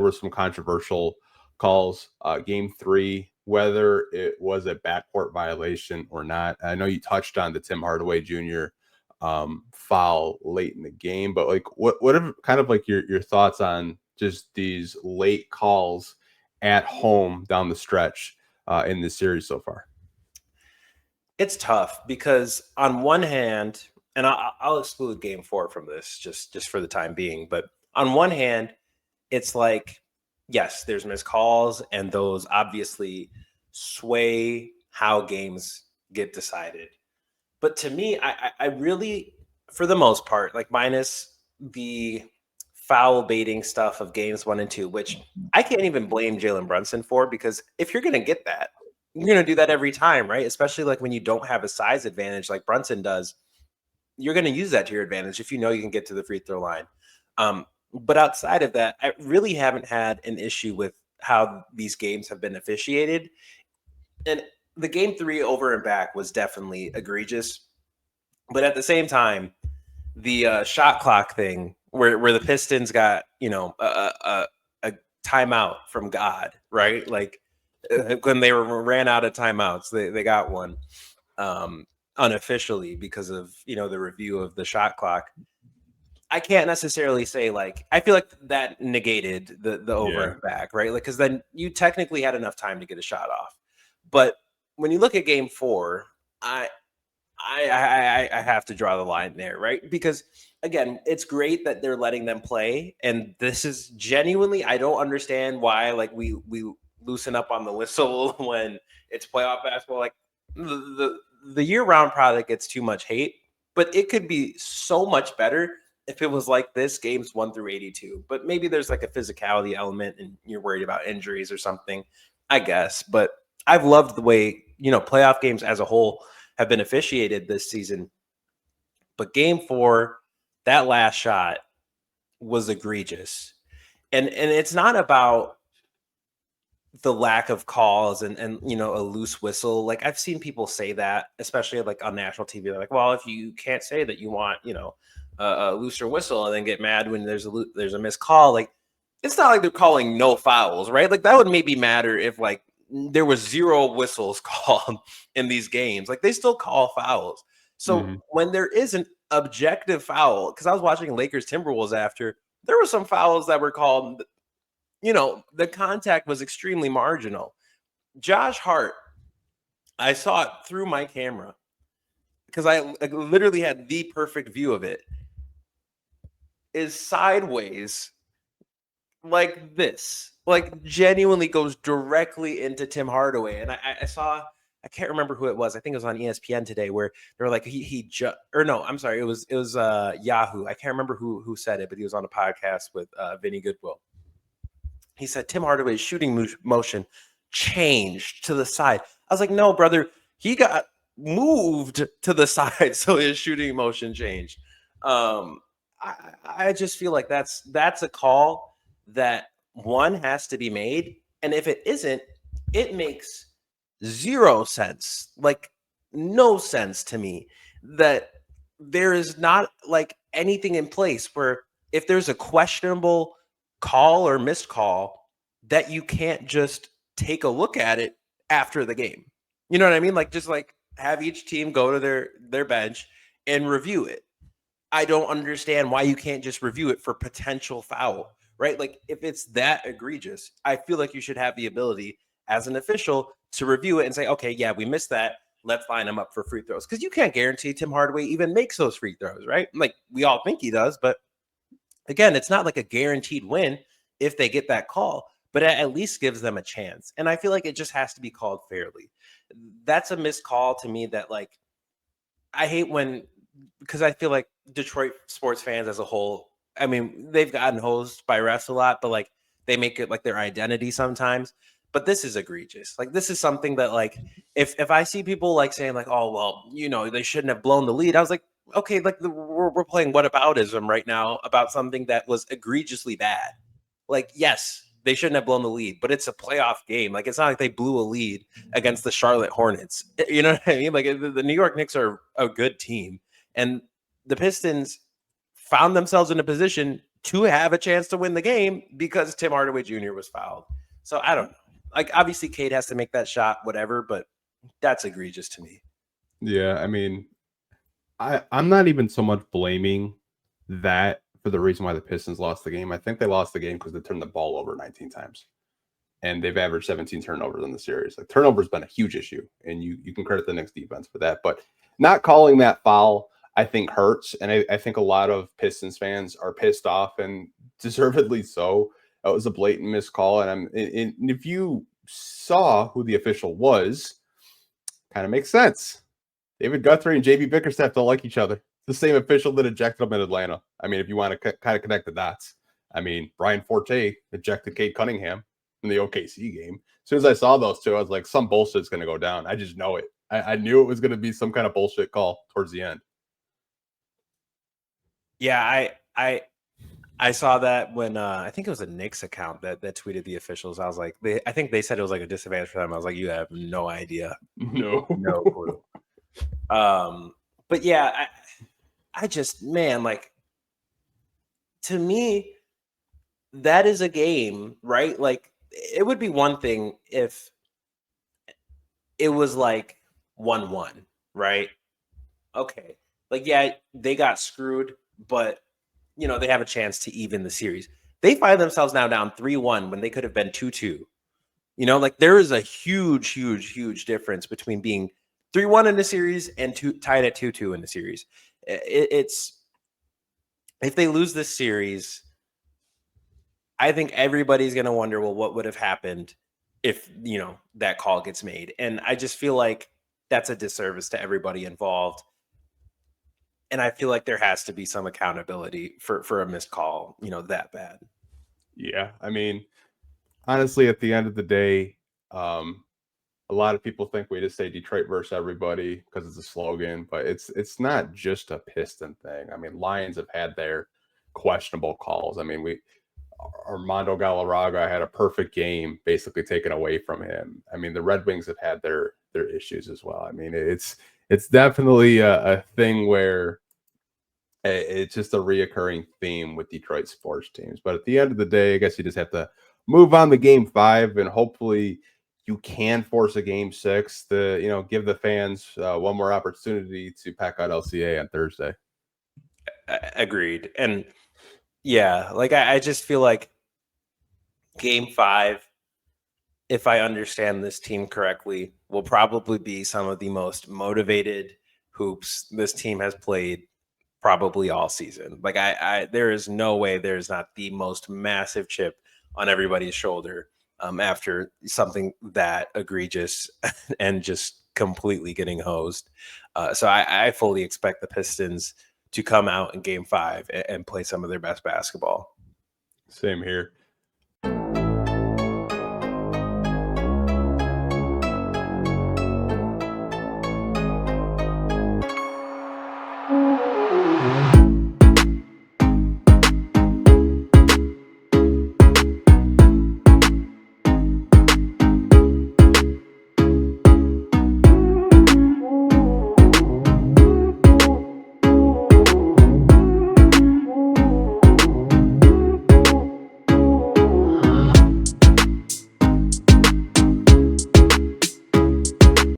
were some controversial calls. Game 3, whether it was a backcourt violation or not. I know you touched on the Tim Hardaway Jr. Foul late in the game, but like, what are kind of like your thoughts on just these late calls at home down the stretch in this series so far? It's tough because on one hand, and I'll exclude Game 4 from this just for the time being, but on one hand, it's like, yes, there's missed calls, and those obviously sway how games get decided. But to me, I really, for the most part, like minus the foul baiting stuff of games 1 and 2, which I can't even blame Jalen Brunson for, because if you're going to get that, you're going to do that every time, right? Especially like when you don't have a size advantage like Brunson does, you're going to use that to your advantage if you know you can get to the free throw line. But outside of that, I really haven't had an issue with how these games have been officiated. And the Game 3 over and back was definitely egregious. But at the same time, the shot clock thing where the Pistons got, a timeout from God, right? Like when they ran out of timeouts, they got one unofficially because of, the review of the shot clock. I can't necessarily say like, I feel like that negated the over and back, right? Like, because then you technically had enough time to get a shot off. But when you look at Game 4, I have to draw the line there, right? Because again, it's great that they're letting them play, and this is genuinely, I don't understand why like we loosen up on the whistle when it's playoff basketball. Like the year-round product gets too much hate, but it could be so much better if it was like this, games 1 through 82. But maybe there's like a physicality element and you're worried about injuries or something, I guess. But I've loved the way, playoff games as a whole have been officiated this season. But Game 4, that last shot was egregious. And it's not about the lack of calls and a loose whistle. Like I've seen people say that, especially like on national TV. They're like, well, if you can't say that you want, a looser whistle and then get mad when there's a missed call, like it's not like they're calling no fouls, right? Like that would maybe matter if like there was 0 whistles called in these games. Like they still call fouls. So when there is an objective foul, because I was watching Lakers Timberwolves after, there were some fouls that were called, the contact was extremely marginal. Josh Hart, I saw it through my camera because I literally had the perfect view of it, is sideways like this, like genuinely goes directly into Tim Hardaway. And I saw, I can't remember who it was. I think it was on ESPN today where they were like, it was Yahoo. I can't remember who said it, but he was on a podcast with Vinny Goodwill. He said Tim Hardaway's shooting motion changed to the side. I was like, no, brother, he got moved to the side, so his shooting motion changed. I just feel like that's a call that one has to be made, and if it isn't, it makes 0 sense, like no sense to me, that there is not like anything in place where if there's a questionable call or missed call that you can't just take a look at it after the game. You know what I mean? Like just like have each team go to their bench and review it. I don't understand why you can't just review it for potential foul, right? Like if it's that egregious, I feel like you should have the ability as an official to review it and say, okay, yeah, we missed that. Let's line him up for free throws. Because you can't guarantee Tim Hardaway even makes those free throws, right? Like we all think he does, but again, it's not like a guaranteed win if they get that call, but it at least gives them a chance. And I feel like it just has to be called fairly. That's a missed call to me that like, I hate when, because I feel like Detroit sports fans as a whole, I mean, they've gotten hosed by refs a lot, but like they make it like their identity sometimes. But this is egregious. Like this is something that like, if I see people like saying like, oh, well, they shouldn't have blown the lead. I was like, okay, like we're playing whataboutism right now about something that was egregiously bad. Like, yes, they shouldn't have blown the lead, but it's a playoff game. Like, it's not like they blew a lead against the Charlotte Hornets. You know what I mean? Like, the New York Knicks are a good team, and the Pistons found themselves in a position to have a chance to win the game because Tim Hardaway Jr. was fouled. So I don't know. Like, obviously, Cade has to make that shot, whatever, but that's egregious to me. Yeah, I mean, I'm not even so much blaming that for the reason why the Pistons lost the game. I think they lost the game because they turned the ball over 19 times. And they've averaged 17 turnovers in the series. Like, turnover's been a huge issue, and you can credit the Knicks defense for that. But not calling that foul, I think, hurts. And I think a lot of Pistons fans are pissed off, and deservedly so. It was a blatant missed call. And if you saw who the official was, kind of makes sense. David Guthrie and JB Bickerstaff don't like each other. It's the same official that ejected him in Atlanta. I mean, if you want to kind of connect the dots. I mean, Brian Forte ejected Cade Cunningham in the OKC game. As soon as I saw those two, I was like, some bullshit's going to go down. I just know it. I knew it was going to be some kind of bullshit call towards the end. Yeah, I saw that when I think it was a Knicks account that tweeted the officials. I was like, I think they said it was like a disadvantage for them. I was like, you have no idea. No clue. But yeah, I just, man, like, to me, that is a game, right? Like, it would be one thing if it was like 1-1, right? Okay. Like, yeah, they got screwed, but you know, they have a chance to even the series. They find themselves now down 3-1 when they could have been 2-2. You know, like, there is a huge, huge, huge difference between being 3-1 in the series and tied at 2-2 in the series. It's if they lose this series, I think everybody's going to wonder, well, what would have happened if, you know, that call gets made? And I just feel like that's a disservice to everybody involved. And I feel like there has to be some accountability for a missed call, you know, that bad. Yeah, I mean, honestly, at the end of the day, a lot of people think we just say Detroit versus everybody because it's a slogan, but it's not just a Piston thing. I mean, Lions have had their questionable calls. I mean, Armando Galarraga had a perfect game basically taken away from him. I mean, the Red Wings have had their issues as well. I mean, it's definitely a thing where it's just a reoccurring theme with Detroit sports teams. But at the end of the day, I guess you just have to move on to game 5, and hopefully you can force a game 6 to, you know, give the fans one more opportunity to pack out LCA on Thursday. Agreed. And yeah, like, I just feel like game 5, if I understand this team correctly, will probably be some of the most motivated hoops this team has played probably all season. Like, there is no way there's not the most massive chip on everybody's shoulder after something that egregious and just completely getting hosed. So I fully expect the Pistons to come out in game 5 and play some of their best basketball. Same here.